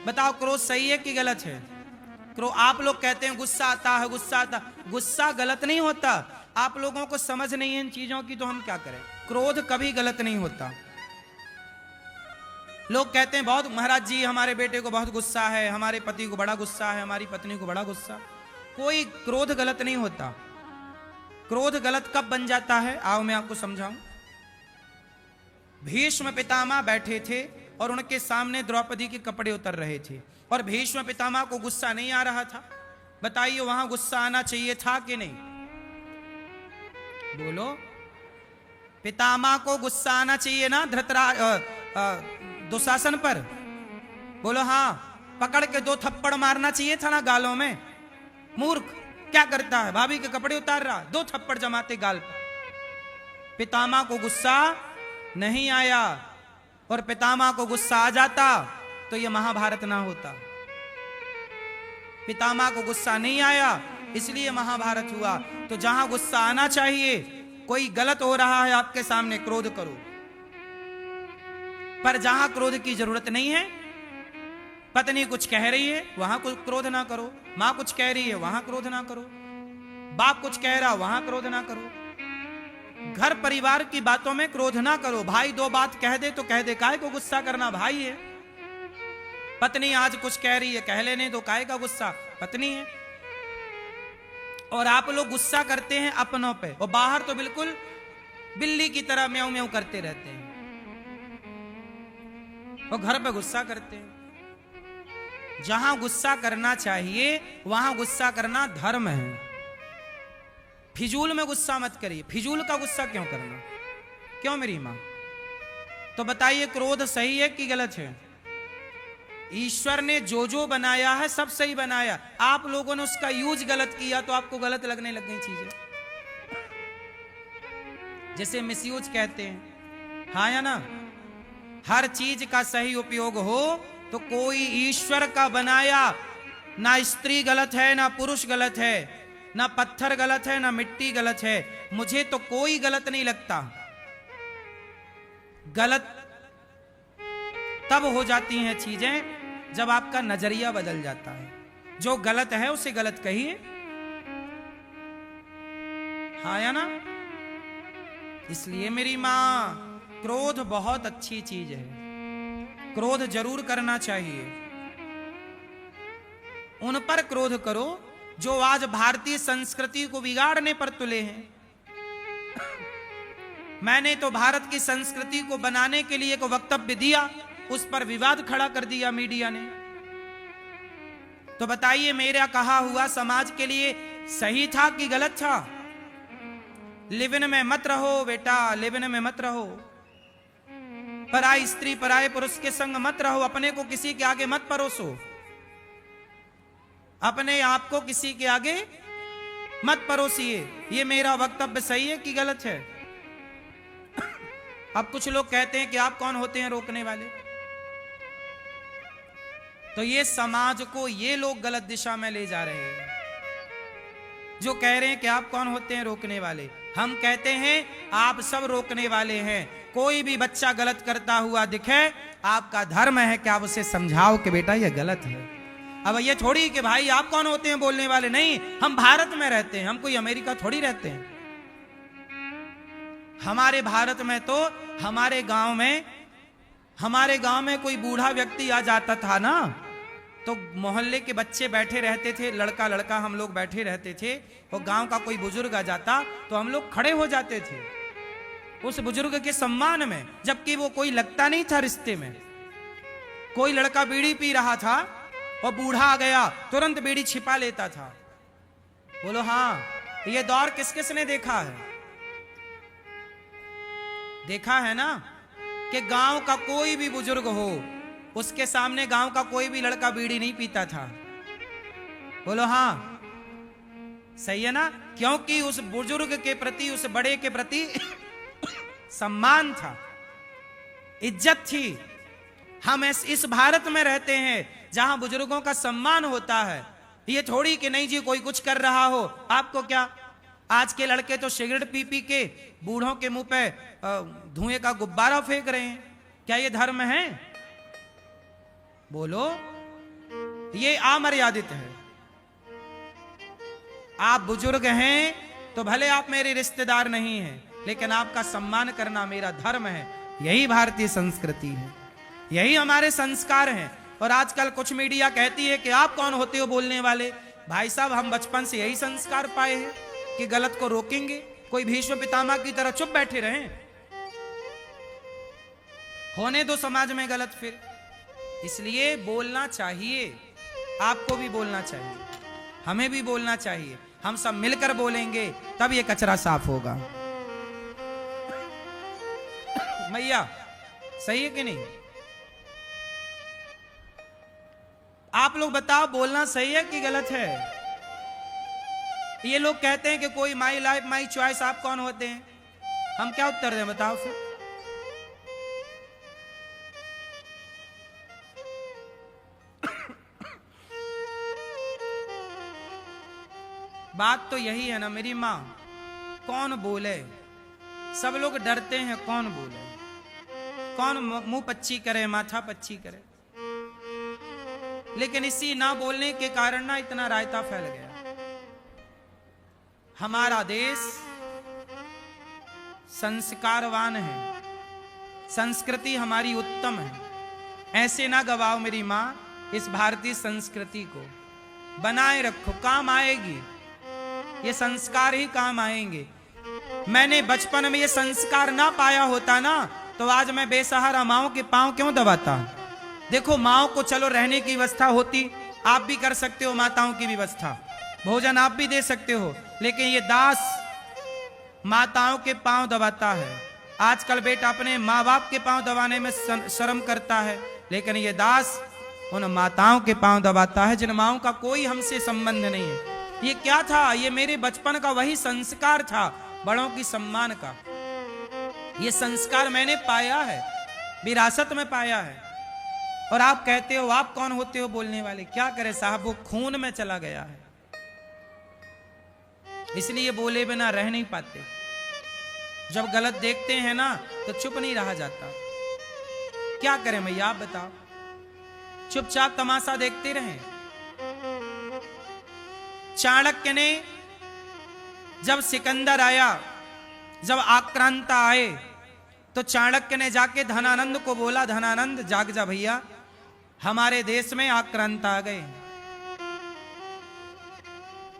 बताओ क्रोध सही है कि गलत है? आप लोग कहते हैं गुस्सा आता है, गुस्सा आता। गुस्सा गलत नहीं होता। आप लोगों को समझ नहीं है इन चीजों की, तो हम क्या करें? क्रोध कभी गलत नहीं होता। लोग कहते हैं बहुत महाराज जी हमारे बेटे को बहुत गुस्सा है, हमारे पति को बड़ा गुस्सा है, हमारी पत्नी को बड़ा गुस्सा। कोई क्रोध गलत नहीं होता। क्रोध गलत कब बन जाता है? आओ मैं आपको समझाऊं। भीष्म पितामह बैठे थे और उनके सामने द्रौपदी के कपड़े उतर रहे थे और भीष्म पितामह को गुस्सा नहीं आ रहा था। बताइए वहां गुस्सा आना चाहिए था कि नहीं? बोलो। पितामह को गुस्सा आना चाहिए ना दुशासन पर? बोलो हाँ। पकड़ के 2 थप्पड़ मारना चाहिए था ना गालों में। मूर्ख क्या करता है? भाभी के कपड़े उतार रहा, 2 थप्पड़ जमाते गाल पर। पितामह को गुस्सा नहीं आया, और पितामह को गुस्सा आ जाता तो यह महाभारत ना होता। पितामह को गुस्सा नहीं आया इसलिए महाभारत हुआ। तो जहां गुस्सा आना चाहिए, कोई गलत हो रहा है आपके सामने, क्रोध करो। पर जहां क्रोध की जरूरत नहीं है, पत्नी कुछ कह रही है वहां कुछ क्रोध ना करो, मां कुछ कह रही है वहां क्रोध ना करो, बाप कुछ कह रहा वहां क्रोध ना करो, घर परिवार की बातों में क्रोध ना करो। भाई 2 बात कह दे तो कह दे, काहे को गुस्सा करना? भाई है। पत्नी आज कुछ कह रही है, कह लेने दो, काहे का गुस्सा? पत्नी है। और आप लोग गुस्सा करते हैं अपनों पे, और बाहर तो बिल्कुल बिल्ली की तरह म्याऊं म्याऊं करते रहते हैं, और घर पे गुस्सा करते हैं। जहां गुस्सा करना चाहिए वहां गुस्सा करना धर्म है। फिजूल में गुस्सा मत करिए। फिजूल का गुस्सा क्यों करना? क्यों मेरी मां? तो बताइए क्रोध सही है कि गलत है? ईश्वर ने जो जो बनाया है सब सही बनाया। आप लोगों ने उसका यूज गलत किया तो आपको गलत लगने लग गई चीजें। जैसे मिसयूज कहते हैं, हाँ या ना? हर चीज का सही उपयोग हो तो कोई ईश्वर का बनाया, ना स्त्री गलत है ना पुरुष गलत है, ना पत्थर गलत है ना मिट्टी गलत है। मुझे तो कोई गलत नहीं लगता। गलत तब हो जाती हैं चीजें जब आपका नजरिया बदल जाता है। जो गलत है उसे गलत कहिए, हाँ या ना? इसलिए मेरी मां, क्रोध बहुत अच्छी चीज है। क्रोध जरूर करना चाहिए। उन पर क्रोध करो जो आज भारतीय संस्कृति को बिगाड़ने पर तुले हैं। मैंने तो भारत की संस्कृति को बनाने के लिए एक वक्तव्य दिया, उस पर विवाद खड़ा कर दिया मीडिया ने। तो बताइए मेरा कहा हुआ समाज के लिए सही था कि गलत था? लिव-इन में मत रहो बेटा, लिव-इन में मत रहो। पराई स्त्री पराये पुरुष के संग मत रहो। अपने को किसी के आगे मत परोसो। अपने आप को किसी के आगे मत परोसिए। ये मेरा वक्तव्य सही है कि गलत है? अब कुछ लोग कहते हैं कि आप कौन होते हैं रोकने वाले? तो ये समाज को ये लोग गलत दिशा में ले जा रहे हैं जो कह रहे हैं कि आप कौन होते हैं रोकने वाले। हम कहते हैं आप सब रोकने वाले हैं। कोई भी बच्चा गलत करता हुआ दिखे, आपका धर्म है कि आप उसे समझाओ कि बेटा ये गलत है। अब ये थोड़ी कि भाई आप कौन होते हैं बोलने वाले। नहीं, हम भारत में रहते हैं, हम कोई अमेरिका थोड़ी रहते हैं। हमारे भारत में तो हमारे गांव में कोई बूढ़ा व्यक्ति आ जाता था ना, तो मोहल्ले के बच्चे बैठे रहते थे, लड़का लड़का हम लोग बैठे रहते थे, और गांव का कोई बुजुर्ग आ जाता तो हम लोग खड़े हो जाते थे उस बुजुर्ग के सम्मान में, जबकि वो कोई लगता नहीं था रिश्ते में। कोई लड़का बीड़ी पी रहा था और बूढ़ा आ गया, तुरंत बीड़ी छिपा लेता था। बोलो हाँ, ये दौर किस किस ने देखा है? देखा है ना कि गांव का कोई भी बुजुर्ग हो, उसके सामने गांव का कोई भी लड़का बीड़ी नहीं पीता था। बोलो हाँ, सही है ना? क्योंकि उस बुजुर्ग के प्रति, उस बड़े के प्रति सम्मान था, इज्जत थी। हम इस भारत में रहते हैं जहां बुजुर्गों का सम्मान होता है। ये थोड़ी कि नहीं जी कोई कुछ कर रहा हो, आपको क्या। आज के लड़के तो सिगरेट पी पी के बूढ़ों के मुंह पे धुएं का गुब्बारा फेंक रहे हैं। क्या ये धर्म है? बोलो। ये अमर्यादित है। आप बुजुर्ग हैं तो भले आप मेरे रिश्तेदार नहीं हैं, लेकिन आपका सम्मान करना मेरा धर्म है। यही भारतीय संस्कृति है, यही हमारे संस्कार हैं। और आजकल कुछ मीडिया कहती है कि आप कौन होते हो बोलने वाले। भाई साहब, हम बचपन से यही संस्कार पाए हैं कि गलत को रोकेंगे। कोई भीष्म पितामह की तरह चुप बैठे रहें? होने दो समाज में गलत फिर। इसलिए बोलना चाहिए, आपको भी बोलना चाहिए, हमें भी बोलना चाहिए। हम सब मिलकर बोलेंगे तब ये कचरा साफ होगा। मैया सही है कि नहीं? आप लोग बताओ, बोलना सही है कि गलत है? ये लोग कहते हैं कि कोई माई लाइफ माई चॉइस। आप कौन होते हैं? हम क्या उत्तर दें बताओ फिर? बात तो यही है ना मेरी माँ, कौन बोले? सब लोग डरते हैं कौन बोले, कौन मुंह पच्ची करे, माथा पच्ची करे। लेकिन इसी ना बोलने के कारण ना इतना रायता फैल गया। हमारा देश संस्कारवान है, संस्कृति हमारी उत्तम है। ऐसे ना गवाओ मेरी मां, इस भारतीय संस्कृति को बनाए रखो, काम आएगी। ये संस्कार ही काम आएंगे। मैंने बचपन में ये संस्कार ना पाया होता ना, तो आज मैं बेसहारा माओ के पांव क्यों दबाता। देखो, माओ को चलो रहने की व्यवस्था होती, आप भी कर सकते हो माताओं की व्यवस्था, भोजन आप भी दे सकते हो। लेकिन ये दास माताओं के पांव दबाता है। आजकल बेटा अपने माँ बाप के पांव दबाने में शर्म करता है, लेकिन ये दास उन माताओं के पांव दबाता है जिन माओं का कोई हमसे संबंध नहीं है। ये क्या था? ये मेरे बचपन का वही संस्कार था, बड़ों की सम्मान का। ये संस्कार मैंने पाया है, विरासत में पाया है। और आप कहते हो आप कौन होते हो बोलने वाले? क्या करे साहब, वो खून में चला गया है, इसलिए बोले बिना रह नहीं पाते। जब गलत देखते हैं ना तो चुप नहीं रहा जाता। क्या करें भैया आप बताओ? चुपचाप तमाशा देखते रहें? चाणक्य ने जब सिकंदर आया, जब आक्रांता आए, तो चाणक्य ने जाके धनानंद को बोला, धनानंद जाग जा भैया, हमारे देश में आक्रांता आ गए,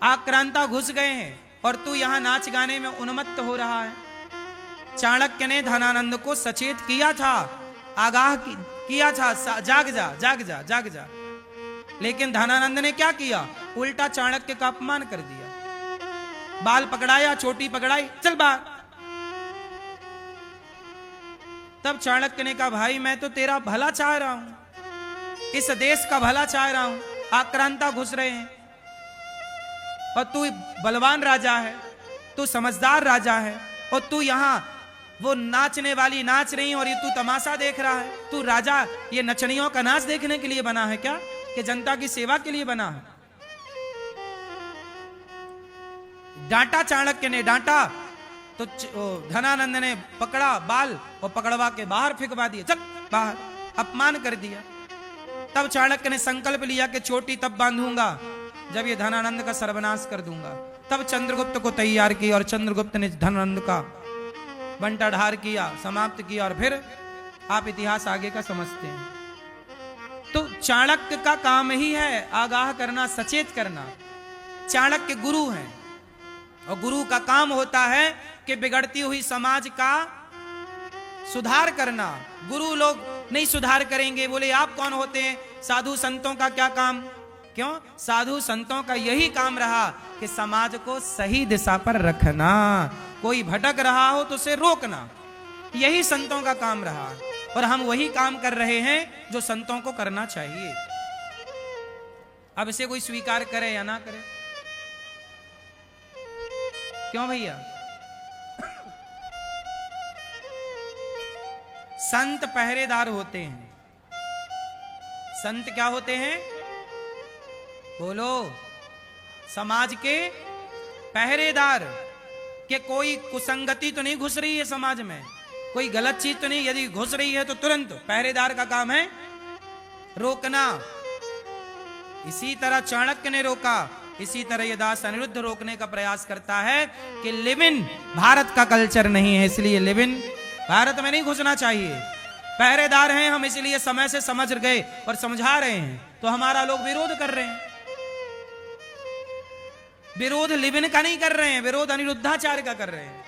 आक्रांता घुस गए हैं और तू यहां नाच गाने में उन्मत्त हो रहा है। चाणक्य ने धनानंद को सचेत किया था, आगाह किया था, जाग जा जाग जा जाग जा। लेकिन धनानंद ने क्या किया? उल्टा चाणक्य का अपमान कर दिया, बाल पकड़ाया, चोटी पकड़ाई, चल बाहर। तब चाणक्य ने कहा, भाई मैं तो तेरा भला चाह रहा हूं, इस देश का भला चाह रहा हूं, आक्रांता घुस रहे हैं और तू बलवान राजा है, तू समझदार राजा है, और तू यहां वो नाचने वाली नाच रही और ये तू तमाशा देख रहा है। तू राजा ये नचनियों का नाच देखने के लिए बना है क्या, कि जनता की सेवा के लिए बना है? डांटा, चाणक्य ने डांटा तो धनानंद ने पकड़ा बाल और पकड़वा के बाहर फेंकवा दिया, चल बाहर, अपमान कर दिया। तब चाणक्य ने संकल्प लिया कि चोटी तब बांधूंगा जब ये धनानंद का सर्वनाश कर दूंगा। तब चंद्रगुप्त को तैयार किया और चंद्रगुप्त ने धनानंद का बंटाढार किया, समाप्त किया। और फिर आप इतिहास आगे का समझते हैं। तो चाणक्य का काम ही है आगाह करना, सचेत करना। चाणक्य गुरु हैं और गुरु का काम होता है कि बिगड़ती हुई समाज का सुधार करना। गुरु लोग नहीं सुधार करेंगे। बोले आप कौन होते हैं? साधु संतों का क्या काम? क्यों? साधु संतों का यही काम रहा कि समाज को सही दिशा पर रखना, कोई भटक रहा हो तो उसे रोकना, यही संतों का काम रहा। और हम वही काम कर रहे हैं जो संतों को करना चाहिए। अब इसे कोई स्वीकार करे या ना करे, क्यों भैया? संत पहरेदार होते हैं। संत क्या होते हैं? बोलो, समाज के पहरेदार, कि कोई कुसंगति तो नहीं घुस रही है समाज में, कोई गलत चीज तो नहीं, यदि घुस रही है तो तुरंत पहरेदार का काम है रोकना। इसी तरह चाणक्य ने रोका, इसी तरह ये दास अनिरुद्ध रोकने का प्रयास करता है कि लिव इन भारत का कल्चर नहीं है, इसलिए लिव इन भारत में नहीं घुसना चाहिए। पहरेदार हैं हम, इसलिए समय से समझ गए और समझा रहे हैं, तो हमारा लोग विरोध कर रहे हैं। विरोध लिव इन का नहीं कर रहे हैं, विरोध अनिरुद्धाचार्य का कर रहे हैं।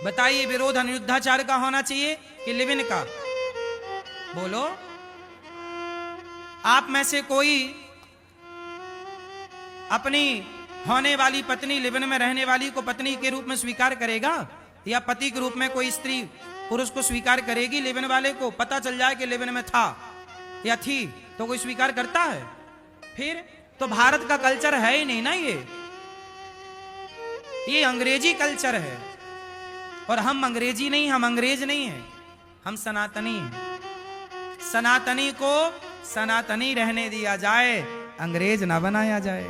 बताइए, विरोध अनिरुद्धाचार्य का होना चाहिए कि लिव इन का? बोलो। आप में से कोई अपनी होने वाली पत्नी, लिव इन में रहने वाली को पत्नी के रूप में स्वीकार करेगा? या पति के रूप में कोई स्त्री पुरुष को स्वीकार करेगी? लिव इन वाले को पता चल जाए कि लिव इन में था या थी तो कोई स्वीकार करता है? फिर तो भारत का कल्चर है ही नहीं ना, ये अंग्रेजी कल्चर है। और हम अंग्रेजी नहीं, हम अंग्रेज नहीं हैं, हम सनातनी हैं। सनातनी को सनातनी रहने दिया जाए, अंग्रेज ना बनाया जाए।